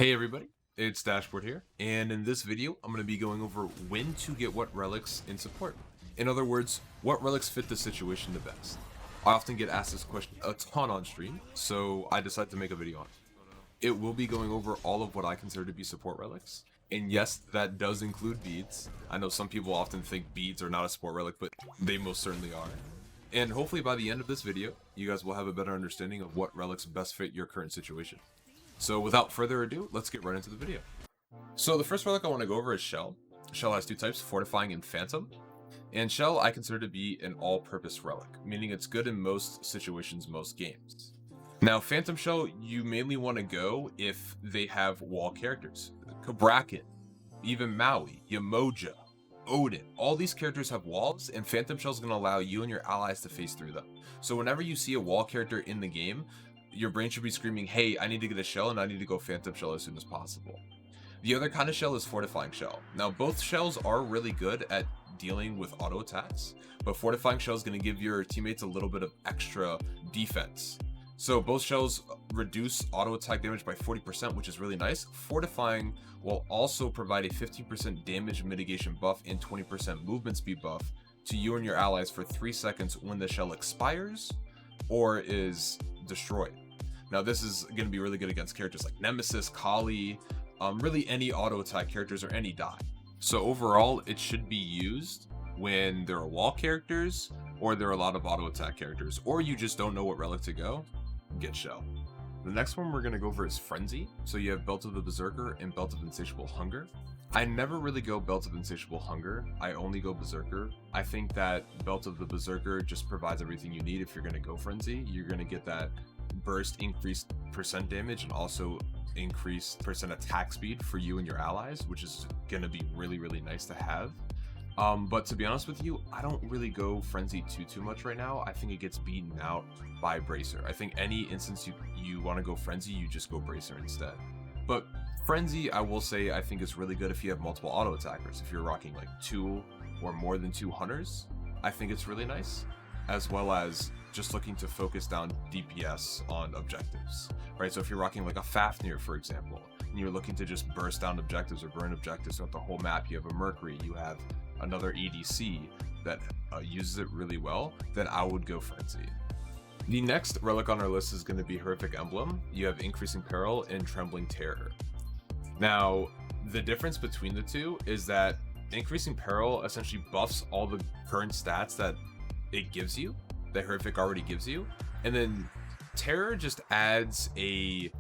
Hey everybody, it's Dashboard here, and in this video, I'm going to be going over when to get what relics in support. In other words, what relics fit the situation the best. I often get asked this question a ton on stream, so I decided to make a video on it. It will be going over all of what I consider to be support relics, and yes, that does include beads. I know some people often think beads are not a support relic, but they most certainly are. And hopefully by the end of this video, you guys will have a better understanding of what relics best fit your current situation. So without further ado, let's get right into the video. So the first relic I want to go over is Shell. Shell has two types, Fortifying and Phantom. And Shell I consider to be an all-purpose relic, meaning it's good in most situations, most games. Now Phantom Shell, you mainly want to go if they have wall characters. Kabrakan, even Maui, Yamoja, Odin, all these characters have walls, and Phantom Shell is going to allow you and your allies to face through them. So whenever you see a wall character in the game, your brain should be screaming, hey, I need to get a shell and I need to go Phantom Shell as soon as possible. The other kind of shell is Fortifying Shell. Now, both shells are really good at dealing with auto attacks, but Fortifying Shell is going to give your teammates a little bit of extra defense. So both shells reduce auto attack damage by 40%, which is really nice. Fortifying will also provide a 15% damage mitigation buff and 20% movement speed buff to you and your allies for 3 seconds when the shell expires or is destroyed. Now this is going to be really good against characters like Nemesis, Kali, really any auto attack characters or any die. So overall, it should be used when there are wall characters or there are a lot of auto attack characters, or you just don't know what relic to go, get Shell. The next one we're going to go over is Frenzy. So you have Belt of the Berserker and Belt of Insatiable Hunger. I never really go Belt of Insatiable Hunger, I only go Berserker. I think that Belt of the Berserker just provides everything you need if you're going to go Frenzy. You're going to get that burst increased percent damage and also increased percent attack speed for you and your allies, which is going to be really nice to have. But to be honest with you, I don't really go Frenzy too much right now. I think it gets beaten out by Bracer. I think any instance you want to go Frenzy, you just go Bracer instead. But Frenzy, I will say, I think is really good if you have multiple auto attackers. If you're rocking like 2 or more than 2 hunters, I think it's really nice, as well as just looking to focus down DPS on objectives, right? So if you're rocking like a Fafnir, for example, and you're looking to just burst down objectives or burn objectives throughout the whole map, you have a Mercury, you have another EDC that uses it really well, then I would go Frenzy. The next relic on our list is going to be Horrific Emblem. You have Increasing Peril and Trembling Terror. Now, the difference between the two is that Increasing Peril essentially buffs all the current stats that it gives you, that Horrific already gives you, and then Terror just adds a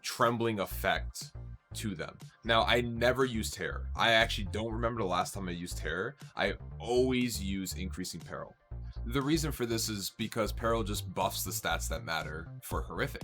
trembling effect to them. Now, I never use Terror. I actually don't remember the last time I used Terror. I always use Increasing Peril. The reason for this is because Peril just buffs the stats that matter for Horrific.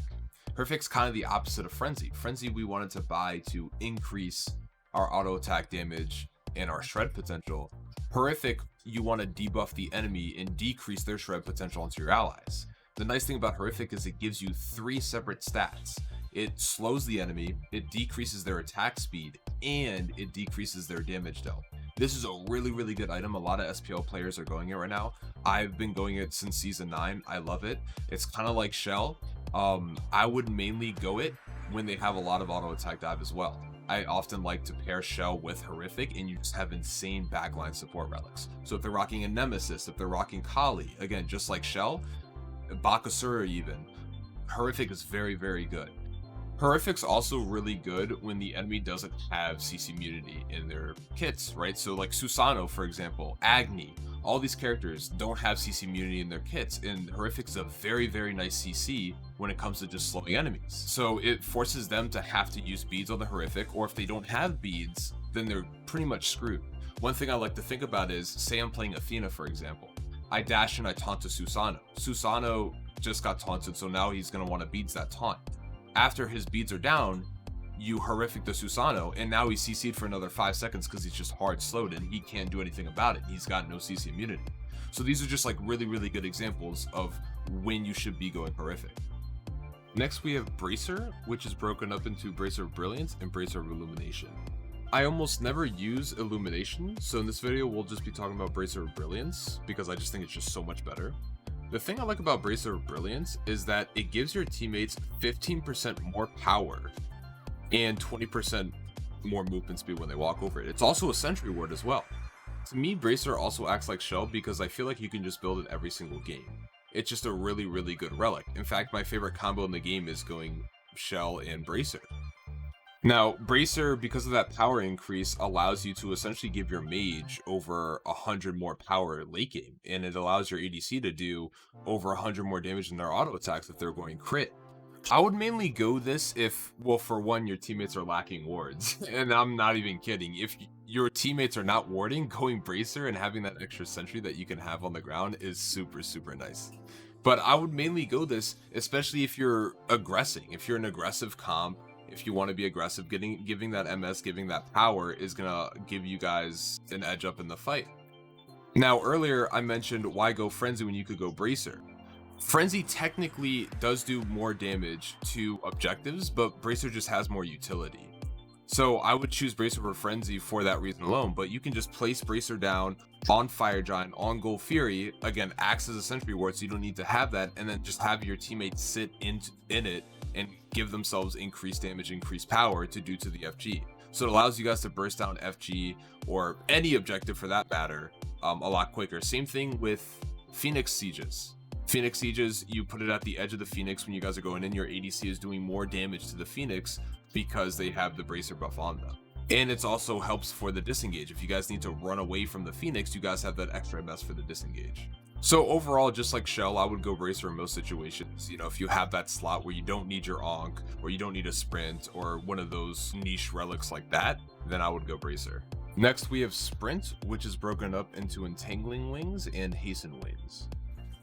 Horrific's kind of the opposite of Frenzy. Frenzy we wanted to buy to increase our auto attack damage and our shred potential. Horrific, you want to debuff the enemy and decrease their shred potential onto your allies. The nice thing about Horrific is it gives you 3 separate stats. It slows the enemy, it decreases their attack speed, and it decreases their damage dealt. This is a really good item. A lot of SPL players are going it right now. I've been going it since season 9. I love it. It's kind of like Shell. I would mainly go it when they have a lot of auto attack dive as well. I often like to pair Shell with Horrific, and you just have insane backline support relics. So if they're rocking a Nemesis, if they're rocking Kali, again, just like Shell, Bakasura even, Horrific is very good. Horrific's also really good when the enemy doesn't have CC immunity in their kits, right? So like Susano, for example, Agni, all these characters don't have CC immunity in their kits, and Horrific is a very nice CC when it comes to just slowing enemies. So it forces them to have to use beads on the Horrific, or if they don't have beads, then they're pretty much screwed. One thing I like to think about is, say I'm playing Athena, for example. I dash and I taunt to Susano. Susano just got taunted, so now he's going to want to beads that taunt. After his beads are down, you Horrific the Susano, and now he's CC'd for another 5 seconds because he's just hard slowed and he can't do anything about it. He's got no CC immunity. So these are just like really good examples of when you should be going Horrific. Next we have Bracer, which is broken up into Bracer of Brilliance and Bracer of Illumination. I almost never use Illumination, so in this video we'll just be talking about Bracer of Brilliance because I just think it's just so much better. The thing I like about Bracer of Brilliance is that it gives your teammates 15% more power and 20% more movement speed when they walk over it. It's also a sentry ward as well. To me, Bracer also acts like Shell because I feel like you can just build it every single game. It's just a really, really good relic. In fact, my favorite combo in the game is going Shell and Bracer. Now, Bracer, because of that power increase, allows you to essentially give your mage over 100 more power late game, and it allows your ADC to do over 100 more damage in their auto attacks if they're going crit. I would mainly go this if, well, for one, your teammates are lacking wards, and I'm not even kidding. If your teammates are not warding, going Bracer and having that extra sentry that you can have on the ground is super, super nice. But I would mainly go this, especially if you're aggressing. If you're an aggressive comp, if you want to be aggressive, giving that MS, giving that power is gonna give you guys an edge up in the fight. Now, earlier I mentioned why go Frenzy when you could go Bracer. Frenzy technically does do more damage to objectives, but Bracer just has more utility. So I would choose Bracer over Frenzy for that reason alone, but you can just place Bracer down on Fire Giant, on Gold Fury, again, acts as a sentry ward, so you don't need to have that, and then just have your teammates sit in it and give themselves increased damage, increased power to do to the FG. So it allows you guys to burst down FG, or any objective for that matter, a lot quicker. Same thing with Phoenix Sieges. Phoenix Sieges, you put it at the edge of the Phoenix when you guys are going in, your ADC is doing more damage to the Phoenix because they have the Bracer buff on them. And it also helps for the disengage. If you guys need to run away from the Phoenix, you guys have that extra MS for the disengage. So overall, just like Shell, I would go Bracer in most situations. You know, if you have that slot where you don't need your Ankh, or you don't need a sprint, or one of those niche relics like that, then I would go Bracer. Next, we have Sprint, which is broken up into Entangling Wings and Hasten Wings.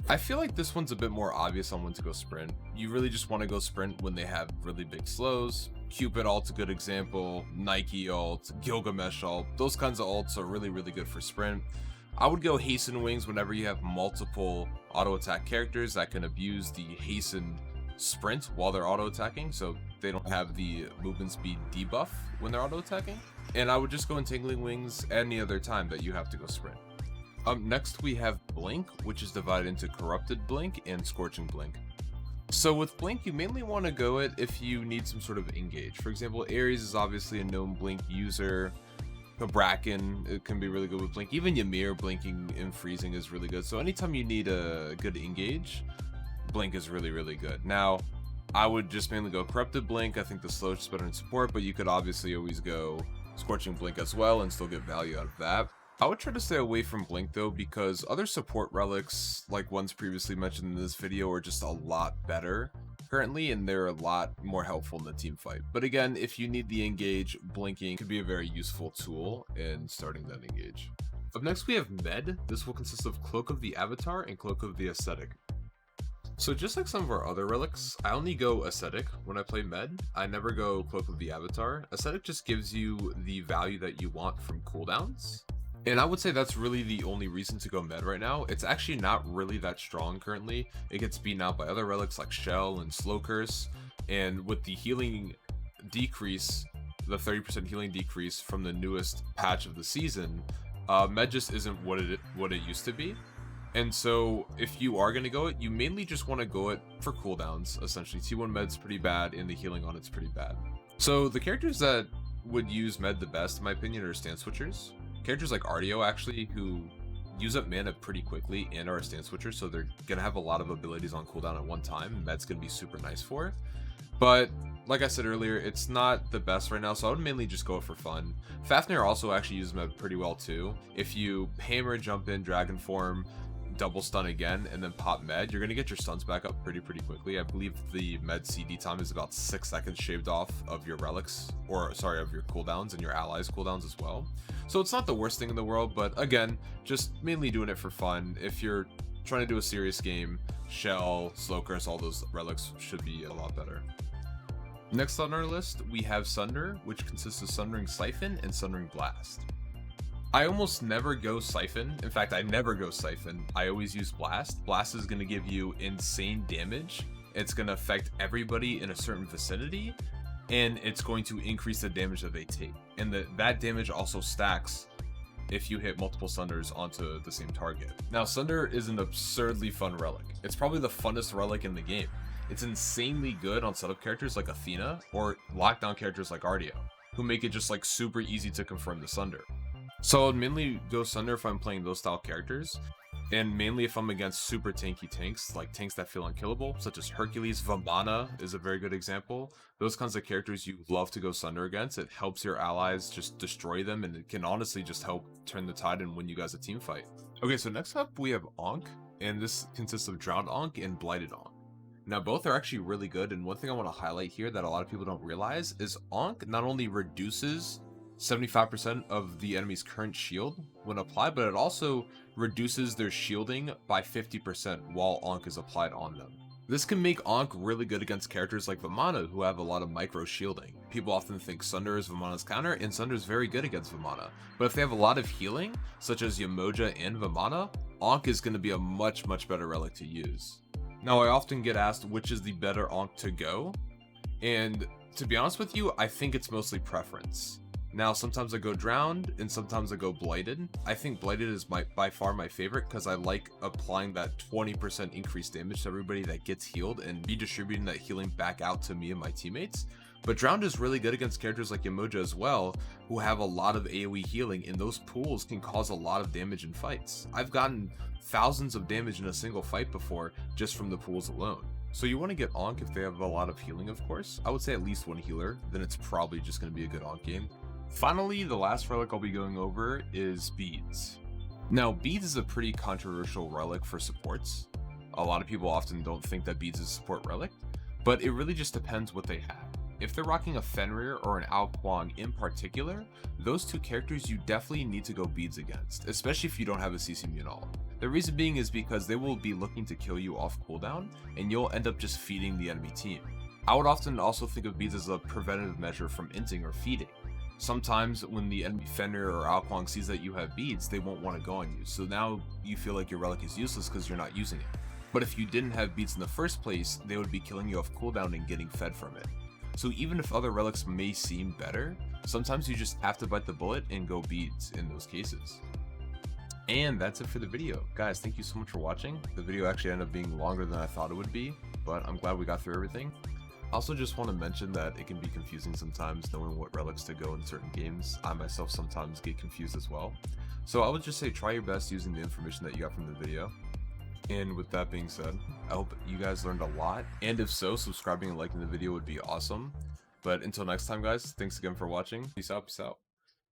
I feel like this one's a bit more obvious on when to go Sprint. You really just want to go Sprint when they have really big slows. Cupid ult's a good example, Nike ult, Gilgamesh ult, those kinds of ults are really, really good for Sprint. I would go Hasten Wings whenever you have multiple auto attack characters that can abuse the Hasten Sprint while they're auto attacking, so they don't have the movement speed debuff when they're auto attacking. And I would just go Entangling Wings any other time that you have to go Sprint. Next we have Blink, which is divided into Corrupted Blink and Scorching Blink. So with Blink, you mainly want to go it if you need some sort of engage. For example, Ares is obviously a known Blink user. Bracken, it can be really good with Blink. Even Ymir blinking and freezing is really good. So anytime you need a good engage, Blink is really, really good. Now, I would just mainly go Corrupted Blink. I think the slow is better in support, but you could obviously always go Scorching Blink as well and still get value out of that. I would try to stay away from Blink though, because other support relics, like ones previously mentioned in this video, are just a lot better currently, and they're a lot more helpful in the team fight. But again, if you need the engage, blinking could be a very useful tool in starting that engage. Up next we have Med. This will consist of Cloak of the Avatar and Cloak of the Ascetic. So just like some of our other relics, I only go Ascetic when I play Med. I never go Cloak of the Avatar. Ascetic just gives you the value that you want from cooldowns. And I would say that's really the only reason to go Med right now. It's actually not really that strong currently. It gets beaten out by other relics like Shell and Slow Curse. And with the healing decrease, the 30% healing decrease from the newest patch of the season, Med just isn't what it used to be. And so if you are going to go it, you mainly just want to go it for cooldowns, essentially. T1 Med's pretty bad and the healing on it's pretty bad. So the characters that would use Med the best, in my opinion, are stance switchers. Characters like Artio, actually, who use up mana pretty quickly and are a stance switcher, so they're going to have a lot of abilities on cooldown at one time. Med's going to be super nice for it. But like I said earlier, it's not the best right now, so I would mainly just go it for fun. Fafnir also actually uses Med pretty well too. If you hammer, jump in, dragon form, double stun again, and then pop Med, you're going to get your stuns back up pretty quickly. I believe the Med CD time is about 6 seconds shaved off of your relics, or sorry, of your cooldowns and your allies' cooldowns as well. So it's not the worst thing in the world, but again, just mainly doing it for fun. If you're trying to do a serious game, Shell, Slow Curse, all those relics should be a lot better. Next on our list, we have Sunder, which consists of Sundering Siphon and Sundering Blast. I almost never go Siphon. In fact, I never go Siphon. I always use Blast. Blast is going to give you insane damage. It's going to affect everybody in a certain vicinity, and it's going to increase the damage that they take. And that damage also stacks if you hit multiple Sunders onto the same target. Now, Sunder is an absurdly fun relic. It's probably the funnest relic in the game. It's insanely good on setup characters like Athena, or lockdown characters like Ardeo, who make it just like super easy to confirm the Sunder. So I would mainly go Sunder if I'm playing those style characters, and mainly if I'm against super tanky tanks, like tanks that feel unkillable, such as Hercules. Vamana is a very good example. Those kinds of characters you love to go Sunder against. It helps your allies just destroy them, and it can honestly just help turn the tide and win you guys a team fight. Okay, so next up we have Ankh, and this consists of Drowned Ankh and Blighted Ankh. Now both are actually really good, and one thing I want to highlight here that a lot of people don't realize is Ankh not only reduces 75% of the enemy's current shield when applied, but it also reduces their shielding by 50% while Ankh is applied on them. This can make Ankh really good against characters like Vamana, who have a lot of micro shielding. People often think Sunder is Vamana's counter, and Sunder is very good against Vamana. But if they have a lot of healing, such as Yamoja and Vamana, Ankh is going to be a much better relic to use. Now I often get asked which is the better Ankh to go, and to be honest with you, I think it's mostly preference. Now, sometimes I go Drowned, and sometimes I go Blighted. I think Blighted is by far my favorite, because I like applying that 20% increased damage to everybody that gets healed, and redistributing that healing back out to me and my teammates. But Drowned is really good against characters like Yamoja as well, who have a lot of AoE healing, and those pools can cause a lot of damage in fights. I've gotten thousands of damage in a single fight before, just from the pools alone. So you want to get Ankh if they have a lot of healing, of course. I would say at least one healer, then it's probably just going to be a good Ankh game. Finally, the last relic I'll be going over is Beads. Now, Beads is a pretty controversial relic for supports. A lot of people often don't think that Beads is a support relic, but it really just depends what they have. If they're rocking a Fenrir or an Ao Kuang in particular, those two characters you definitely need to go Beads against, especially if you don't have a CC Munal. The reason being is because they will be looking to kill you off cooldown, and you'll end up just feeding the enemy team. I would often also think of Beads as a preventative measure from inting or feeding. Sometimes when the enemy Fenrir or Ao Kuang sees that you have Beads, they won't want to go on you, so now you feel like your relic is useless because you're not using it. But if you didn't have Beads in the first place, they would be killing you off cooldown and getting fed from it. So even if other relics may seem better, sometimes you just have to bite the bullet and go Beads in those cases. And that's it for the video. Guys, thank you so much for watching. The video actually ended up being longer than I thought it would be, but I'm glad we got through everything. I also just want to mention that it can be confusing sometimes knowing what relics to go in certain games. I myself sometimes get confused as well. So I would just say try your best using the information that you got from the video. And with that being said, I hope you guys learned a lot. And if so, subscribing and liking the video would be awesome. But until next time, guys, thanks again for watching. Peace out, peace out.